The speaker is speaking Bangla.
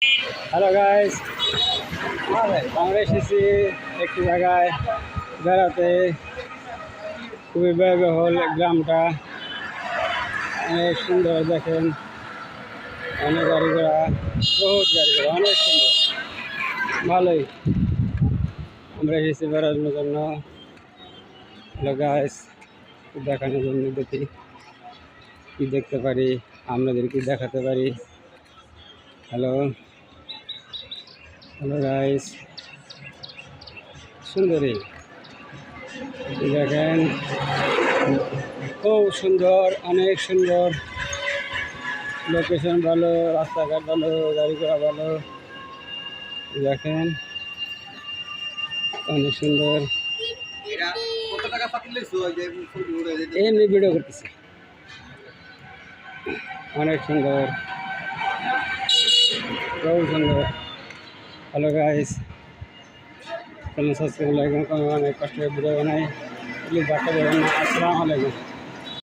হ্যালো গাইস, আমরা এসেছি একটি জায়গায় বেড়াতে। খুবই ব্যয়বহুল গ্রামটা, অনেক সুন্দর। দেখেন, অনেক গাড়ি ঘোড়া, বহুত গাড়ি ঘোড়া, অনেক সুন্দর, ভালোই। আমরা এসেছি বেড়ানোর জন্য। হ্যালো গাইস, দেখানোর জন্য দেখি কি দেখতে পারি, আপনাদের কি দেখাতে পারি। হ্যালো হ্যালো গাইস, সুন্দরী দেখেন, খুব সুন্দর, অনেক সুন্দর। লোকেশন ভালো, রাস্তাঘাট ভালো, গাড়ি ঘোড়া ভালো। দেখেন, অনেক সুন্দর। এমনি ভিডিও করতেছে, অনেক সুন্দর, খুব সুন্দর। Hello guys, channel subscribe like, অনেক কষ্ট করে ভিডিও বানাই। প্লিজ বাচ্চা দেবেন না। আসসালামু আলাইকুম।